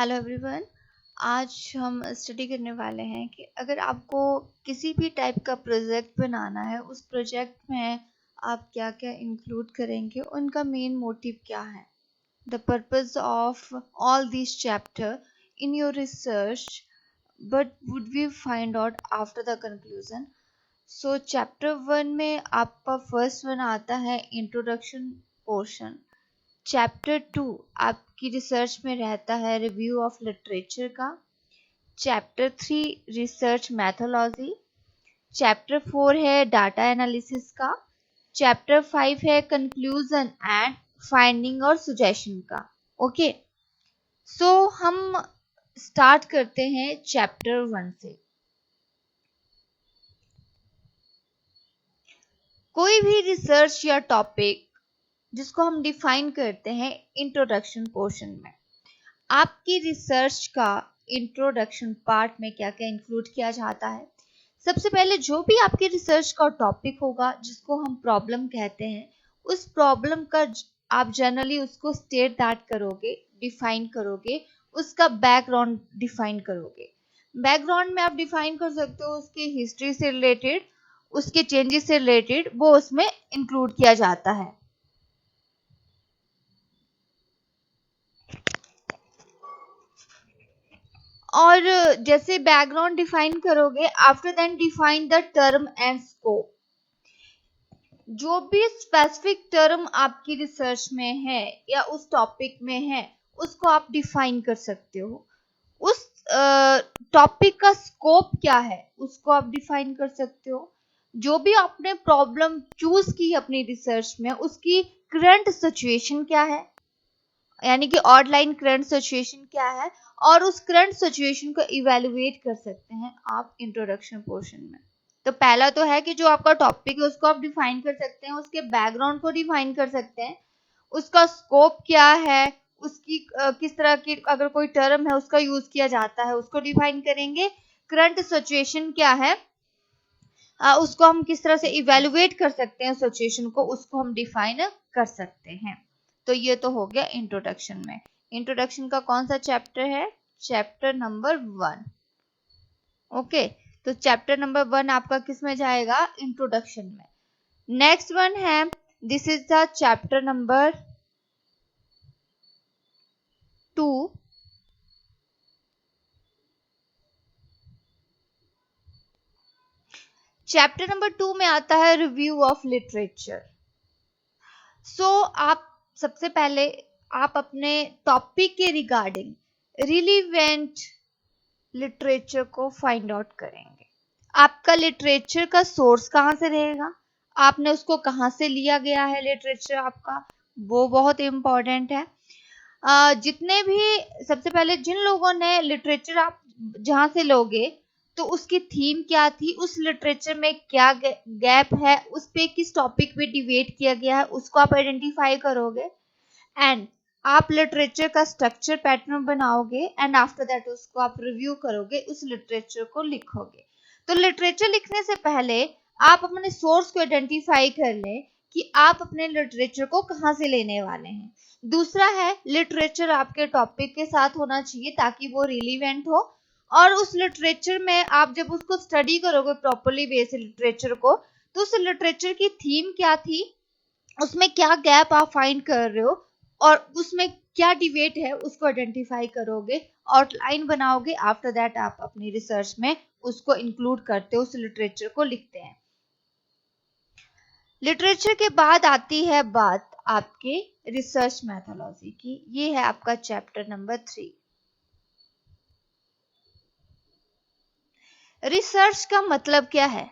Hello everyone. आज हम study करने वाले हैं कि अगर आपको किसी भी टाइप का प्रोजेक्ट बनाना है, उस प्रोजेक्ट में आप क्या क्या इंक्लूड करेंगे, उनका मेन मोटिव क्या है, the purpose of all this chapter in your research, but would we find out after the conclusion. So chapter 1 में आपका फर्स्ट वन आता है इंट्रोडक्शन पोर्शन। चैप्टर 2 आपकी रिसर्च में रहता है रिव्यू ऑफ लिटरेचर का। Chapter 3 research methodology. चैप्टर 4 है डाटा एनालिसिस का। चैप्टर 5 है कंक्लूजन एंड फाइंडिंग और सजेशन का। ओके, सो हम स्टार्ट करते हैं चैप्टर 1 से। कोई भी रिसर्च या टॉपिक जिसको हम डिफाइन करते हैं इंट्रोडक्शन पोर्शन में, आपकी रिसर्च का इंट्रोडक्शन पार्ट में क्या क्या इंक्लूड किया जाता है। सबसे पहले जो भी आपके रिसर्च का टॉपिक होगा, जिसको हम प्रॉब्लम कहते हैं, उस प्रॉब्लम का आप जनरली उसको स्टेट दैट करोगे, डिफाइन करोगे, उसका बैकग्राउंड डिफाइन करोगे। बैकग्राउंड में आप डिफाइन कर सकते हो उसकी हिस्ट्री से रिलेटेड, उसके चेंजेस से रिलेटेड, वो उसमें इंक्लूड किया जाता है। और जैसे बैकग्राउंड डिफाइन करोगे, after then define the term and scope. जो भी स्पेसिफिक टर्म आपकी रिसर्च में है या उस टॉपिक में है, उसको आप डिफाइन कर सकते हो। उस टॉपिक का स्कोप क्या है, उसको आप डिफाइन कर सकते हो। जो भी आपने प्रॉब्लम चूज की अपनी रिसर्च में, उसकी करंट सिचुएशन क्या है, यानी कि ऑनलाइन करंट सिचुएशन क्या है, और उस करंट सिचुएशन को इवेलुएट कर सकते हैं आप इंट्रोडक्शन पोर्शन में। तो पहला तो है कि जो आपका टॉपिक है उसको आप डिफाइन कर सकते हैं, उसके बैकग्राउंड को डिफाइन कर सकते हैं, उसका स्कोप क्या है, उसकी किस तरह की अगर कोई टर्म है उसका यूज किया जाता है उसको डिफाइन करेंगे। करंट सिचुएशन क्या है, उसको हम किस तरह से इवेलुएट कर सकते हैं सिचुएशन को, उसको हम डिफाइन कर सकते हैं। तो ये तो हो गया इंट्रोडक्शन में। इंट्रोडक्शन का कौन सा चैप्टर है? Chapter number 1। ओके, तो चैप्टर नंबर 1 आपका किस में जाएगा? इंट्रोडक्शन में। नेक्स्ट वन है, this is the chapter number 2। Chapter number 2 में आता है रिव्यू ऑफ लिटरेचर। सो आप सबसे पहले आप अपने टॉपिक के रिगार्डिंग रिलीवेंट लिटरेचर को फाइंड आउट करेंगे। आपका लिटरेचर का सोर्स कहाँ से रहेगा, आपने उसको कहाँ से लिया गया है लिटरेचर आपका, वो बहुत इंपॉर्टेंट है। जितने भी सबसे पहले जिन लोगों ने लिटरेचर आप जहां से लोगे, तो उसकी थीम क्या थी, उस लिटरेचर में क्या गैप है, उस पे किस टॉपिक पे डिबेट किया गया है, उसको आप आइडेंटिफाई करोगे। एंड आप लिटरेचर का स्ट्रक्चर पैटर्न बनाओगे, एंड आफ्टर दैट उसको आप रिव्यू करोगे, उस लिटरेचर को लिखोगे। तो लिटरेचर लिखने से पहले आप अपने सोर्स को आइडेंटिफाई कर लें कि आप अपने लिटरेचर को कहाँ से लेने वाले हैं। दूसरा है, लिटरेचर आपके टॉपिक के साथ होना चाहिए ताकि वो रिलीवेंट हो, और उस लिटरेचर में आप जब उसको स्टडी करोगे प्रॉपरली वे से लिटरेचर को, तो उस लिटरेचर की थीम क्या थी, उसमें क्या गैप आप फाइंड कर रहे हो, और उसमें क्या डिबेट है उसको आइडेंटिफाई करोगे, आउटलाइन बनाओगे। आफ्टर दैट आप अपनी रिसर्च में उसको इंक्लूड करते हो, उस लिटरेचर को लिखते हैं। लिटरेचर के बाद आती है बात आपके रिसर्च मैथोलॉजी की। ये है आपका चैप्टर नंबर 3। रिसर्च का मतलब क्या है?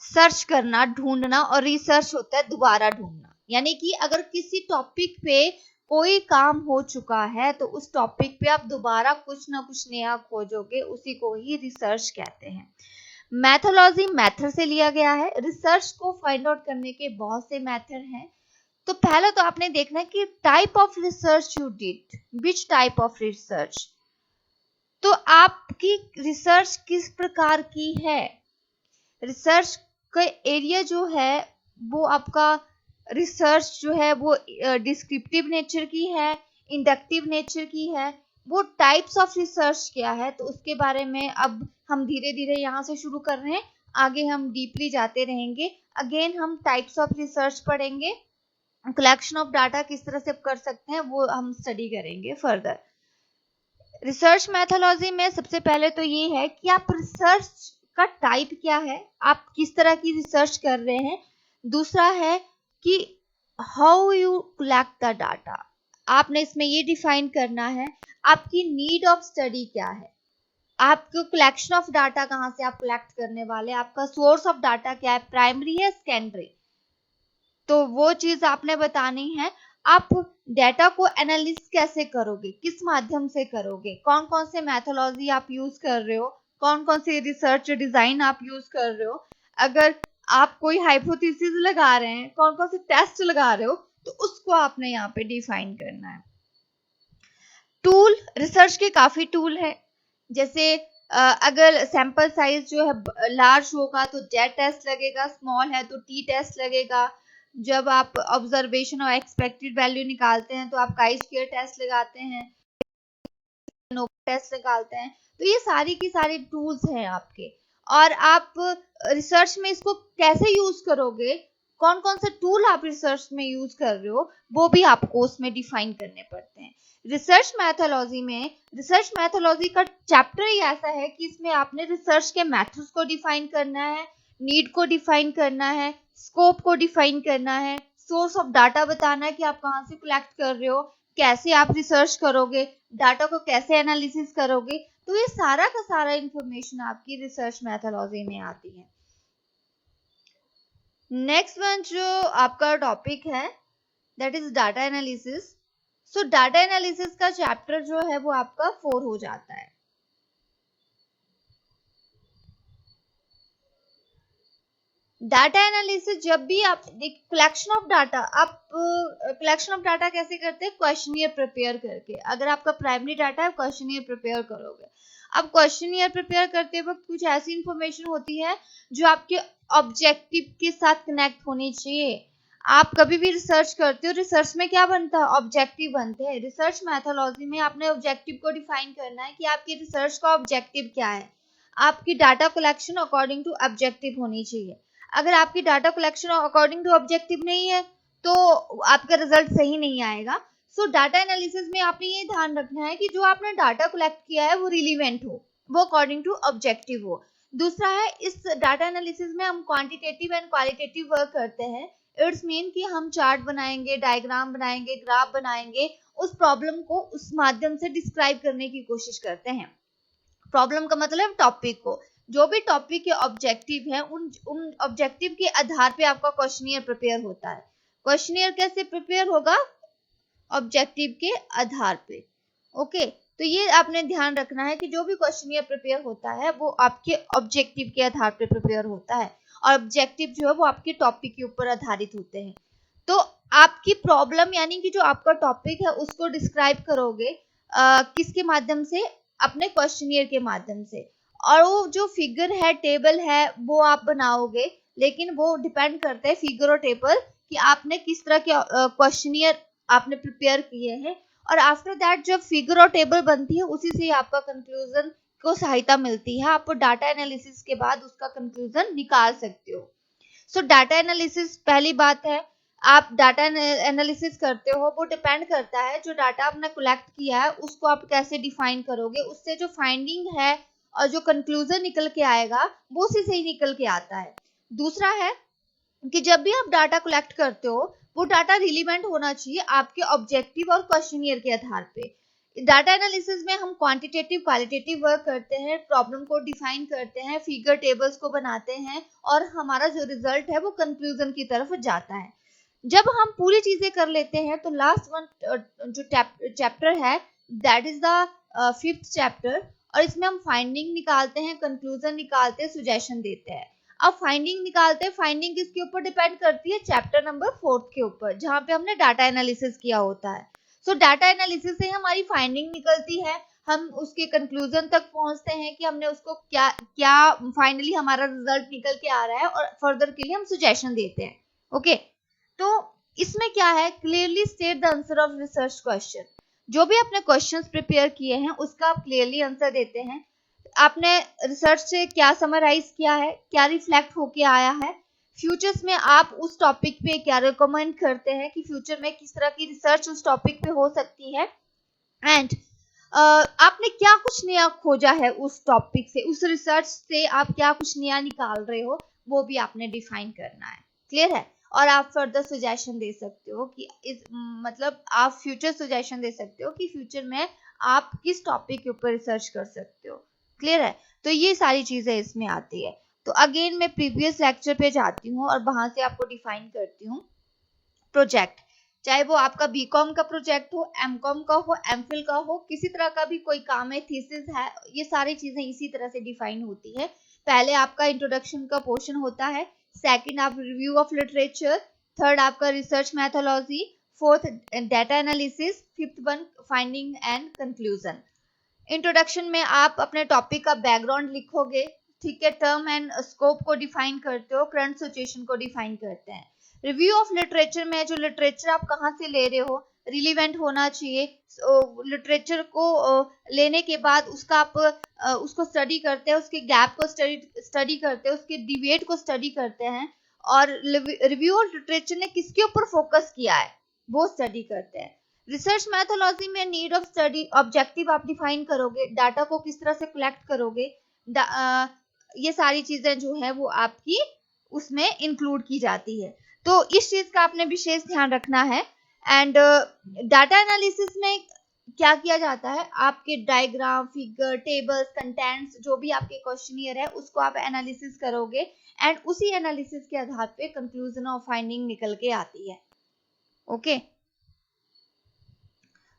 सर्च करना, ढूंढना, और रिसर्च होता है दोबारा ढूंढना। यानी कि अगर किसी टॉपिक पे कोई काम हो चुका है, तो उस टॉपिक पे आप दोबारा कुछ ना कुछ नया खोजोगे, उसी को ही रिसर्च कहते हैं। मैथोलॉजी मेथड से लिया गया है। रिसर्च को फाइंड आउट करने के बहुत से मेथड हैं। तो पहला तो आपने देखना है कि type of research you did, which type of research. तो आपकी रिसर्च किस प्रकार की है। रिसर्च का एरिया जो है वो आपका रिसर्च जो है वो डिस्क्रिप्टिव नेचर की है, इंडक्टिव नेचर की है, वो टाइप्स ऑफ रिसर्च क्या है, तो उसके बारे में अब हम धीरे धीरे यहाँ से शुरू कर रहे हैं, आगे हम डीपली जाते रहेंगे। अगेन हम टाइप्स ऑफ रिसर्च पढ़ेंगे, कलेक्शन ऑफ डाटा किस तरह से कर सकते हैं वो हम स्टडी करेंगे फर्दर। रिसर्च मैथोलॉजी में सबसे पहले तो ये है कि आप रिसर्च का टाइप क्या है, आप किस तरह की रिसर्च कर रहे हैं। दूसरा है कि how you collect the data, आपने इसमें ये डिफाइन करना है आपकी नीड ऑफ स्टडी क्या है, आपको कलेक्शन ऑफ डाटा कहाँ से आप कलेक्ट करने वाले, आपका सोर्स ऑफ डाटा क्या है, प्राइमरी है सेकेंडरी, तो वो चीज आपने बतानी है। आप डेटा को एनालिस कैसे करोगे, किस माध्यम से करोगे, कौन कौन से मैथोलॉजी आप यूज कर रहे हो, कौन कौन से रिसर्च डिजाइन आप यूज कर रहे हो, अगर आप कोई हाइपोथेसिस लगा रहे हैं, कौन कौन से टेस्ट लगा रहे हो, तो उसको आपने यहाँ पे डिफाइन करना है। टूल, रिसर्च के काफी टूल है, जैसे अगर सैंपल साइज जो है लार्ज होगा तो जेड टेस्ट लगेगा, स्मॉल है तो टी टेस्ट लगेगा। जब आप ऑब्जर्वेशन और एक्सपेक्टेड वैल्यू निकालते हैं तो आप काई स्क्वायर टेस्ट लगाते हैं, टेस्ट निकालते हैं, तो ये सारी की सारी टूल्स हैं आपके। और आप रिसर्च में इसको कैसे यूज करोगे, कौन कौन से टूल आप रिसर्च में यूज कर रहे हो, वो भी आपको उसमें डिफाइन करने पड़ते हैं। रिसर्च मैथोलॉजी का चैप्टर ही ऐसा है कि इसमें आपने रिसर्च के मेथड्स को डिफाइन करना है, नीड को डिफाइन करना है, स्कोप को डिफाइन करना है, सोर्स ऑफ डाटा बताना है कि आप कहाँ से कलेक्ट कर रहे हो, कैसे आप रिसर्च करोगे, डाटा को कैसे एनालिसिस करोगे, तो ये सारा का सारा इंफॉर्मेशन आपकी रिसर्च मैथोलॉजी में आती है। नेक्स्ट वन जो आपका टॉपिक है that is data analysis. So data analysis का चैप्टर जो है वो आपका 4 हो जाता है। डाटा एनालिसिस जब भी आप कलेक्शन ऑफ डाटा, आप कलेक्शन ऑफ डाटा कैसे करते हैं, क्वेश्चनियर प्रिपेयर करके। अगर आपका प्राइमरी डाटा है क्वेश्चनियर प्रिपेयर करोगे, अब क्वेश्चनियर प्रिपेयर करते वक्त कुछ ऐसी इंफॉर्मेशन होती है जो आपके ऑब्जेक्टिव के साथ कनेक्ट होनी चाहिए। आप कभी भी रिसर्च करते हो, रिसर्च में क्या बनता है, ऑब्जेक्टिव बनते हैं। रिसर्च मैथोलॉजी में आपने ऑब्जेक्टिव को डिफाइन करना है कि आपकी रिसर्च का ऑब्जेक्टिव क्या है, आपकी data collection according to objective होनी चाहिए। अगर आपकी data collection according to objective नहीं है तो आपका रिजल्ट सही नहीं आएगा। सो डाटा एनालिसिस में आपने ये ध्यान रखना है कि जो आपने डाटा कलेक्ट किया है वो रिलीवेंट हो, वो अकॉर्डिंग टू ऑब्जेक्टिव हो। दूसरा है, इस डाटा एनालिसिस में हम क्वांटिटेटिव एंड क्वालिटेटिव वर्क करते हैं। इट्स मीन कि हम चार्ट बनाएंगे, डायग्राम बनाएंगे, ग्राफ बनाएंगे, उस प्रॉब्लम को उस माध्यम से डिस्क्राइब करने की कोशिश करते हैं। प्रॉब्लम का मतलब टॉपिक को, जो भी टॉपिक के ऑब्जेक्टिव है उन ऑब्जेक्टिव के आधार पे आपका क्वेश्चनियर प्रिपेयर होता है। क्वेश्चनियर कैसे प्रिपेयर होगा, ऑब्जेक्टिव के आधार पे। ओके, तो ये आपने ध्यान रखना है कि जो भी क्वेश्चनियर प्रिपेयर होता है वो आपके ऑब्जेक्टिव के आधार पे प्रिपेयर होता है, और ऑब्जेक्टिव जो है वो आपके टॉपिक के ऊपर आधारित होते हैं। तो आपकी प्रॉब्लम यानी कि जो आपका टॉपिक है उसको डिस्क्राइब करोगे किसके माध्यम से, अपने क्वेश्चनियर के माध्यम से। और वो जो फिगर है, टेबल है, वो आप बनाओगे, लेकिन वो डिपेंड करता है फिगर और टेबल कि आपने किस तरह के क्वेश्चनियर आपने प्रिपेयर किए हैं। और आफ्टर दैट जब फिगर और टेबल बनती है उसी से आपका कंक्लूजन को सहायता मिलती है, आप डाटा एनालिसिस के बाद उसका कंक्लूजन निकाल सकते हो। सो डाटा एनालिसिस पहली बात है, आप डाटा एनालिसिस करते हो, वो डिपेंड करता है जो डाटा आपने कलेक्ट किया है उसको आप कैसे डिफाइन करोगे, उससे जो फाइंडिंग है और जो कंक्लूजन निकल के आएगा वो उसी से ही निकल के आता है। दूसरा है कि जब भी आप डाटा कलेक्ट करते हो वो डाटा रिलीवेंट होना चाहिए आपके ऑब्जेक्टिव और क्वेश्चनियर के आधार पे। डाटा एनालिसिस में हम क्वांटिटेटिव क्वालिटेटिव वर्क करते हैं, प्रॉब्लम को डिफाइन करते हैं, फिगर टेबल्स को बनाते हैं, और हमारा जो रिजल्ट है वो कंक्लूजन की तरफ जाता है। जब हम पूरी चीजें कर लेते हैं तो लास्ट वन जो चैप्टर है that is the 5th chapter, और इसमें हम फाइंडिंग निकालते हैं, कंक्लूजन निकालते हैं, सुजेशन देते हैं। अब फाइंडिंग निकालते हैं, फाइंडिंग किसके ऊपर डिपेंड करती है, चैप्टर नंबर 4 के ऊपर, जहां पे हमने डाटा एनालिसिस किया होता है। सो डाटा एनालिसिस से हमारी फाइंडिंग निकलती है, हम उसके कंक्लूजन तक पहुंचते हैं कि हमने उसको क्या क्या फाइनली हमारा रिजल्ट निकल के आ रहा है, और फर्दर के लिए हम सजेशन देते हैं। ओके, तो इसमें क्या है, clearly state the answer of research question. जो भी आपने क्वेश्चंस प्रिपेयर किए हैं उसका आप क्लियरली आंसर देते हैं। आपने रिसर्च से क्या समराइज किया है, क्या रिफ्लेक्ट होके आया है, फ्यूचर्स में आप उस टॉपिक पे क्या रिकमेंड करते हैं कि फ्यूचर में किस तरह की रिसर्च उस टॉपिक पे हो सकती है, एंड आपने क्या कुछ नया खोजा है उस टॉपिक से, उस रिसर्च से आप क्या कुछ नया निकाल रहे हो, वो भी आपने डिफाइन करना है। क्लियर है? और आप फर्दर सजेशन दे सकते हो कि मतलब आप फ्यूचर सजेशन दे सकते हो कि फ्यूचर में आप किस टॉपिक के ऊपर रिसर्च कर सकते हो। क्लियर है? तो ये सारी चीजें इसमें आती है। तो अगेन मैं प्रीवियस लेक्चर पे जाती हूँ और वहां से आपको डिफाइन करती हूँ प्रोजेक्ट। चाहे वो आपका बीकॉम का प्रोजेक्ट हो, एमकॉम का हो, एमफिल का हो, किसी तरह का भी कोई काम है, थीसिस है, ये सारी चीजें इसी तरह से डिफाइन होती है। पहले आपका इंट्रोडक्शन का पोर्शन होता है, सेकंड आप रिव्यू ऑफ लिटरेचर, थर्ड आपका research methodology, fourth data analysis, fifth one finding and conclusion. Introduction में आप अपने टॉपिक का बैकग्राउंड लिखोगे, ठीक है, टर्म एंड स्कोप को डिफाइन करते हो, करंट सिचुएशन को डिफाइन करते हैं। रिव्यू ऑफ लिटरेचर में जो लिटरेचर आप कहाँ से ले रहे हो, रिलीवेंट होना चाहिए। लिटरेचर को लेने के बाद उसका आप उसको स्टडी करते हैं, उसके गैप को स्टडी करते हैं, उसके डिबेट को स्टडी करते हैं, और रिव्यू ऑफ लिटरेचर ने किसके ऊपर फोकस किया है वो स्टडी करते हैं। रिसर्च मैथोलॉजी में नीड ऑफ स्टडी ऑब्जेक्टिव आप डिफाइन करोगे, डाटा को किस तरह से कलेक्ट करोगे, ये सारी चीजें जो है वो आपकी उसमें इंक्लूड की जाती है। तो इस चीज का आपने विशेष ध्यान रखना है। एंड डाटा एनालिसिस में क्या किया जाता है, आपके डायग्राम, फिगर, टेबल्स, कंटेंट्स, जो भी आपके क्वेश्चनियर है उसको आप एनालिसिस करोगे, एंड उसी एनालिसिस के आधार पे कंक्लूजन और फाइंडिंग निकल के आती है। ओके,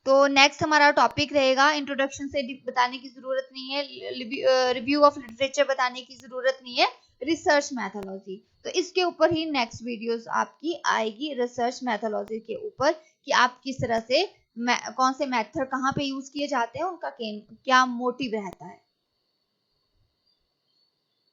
तो नेक्स्ट हमारा टॉपिक रहेगा, इंट्रोडक्शन से बताने की जरूरत नहीं है, रिव्यू ऑफ लिटरेचर बताने की जरूरत नहीं है, रिसर्च मैथोलॉजी। तो इसके ऊपर ही नेक्स्ट वीडियोस आपकी आएगी, रिसर्च मैथोलॉजी के ऊपर, कि आप किस तरह से कौन से मेथड कहाँ पे यूज किए जाते हैं, उनका क्या मोटिव रहता है।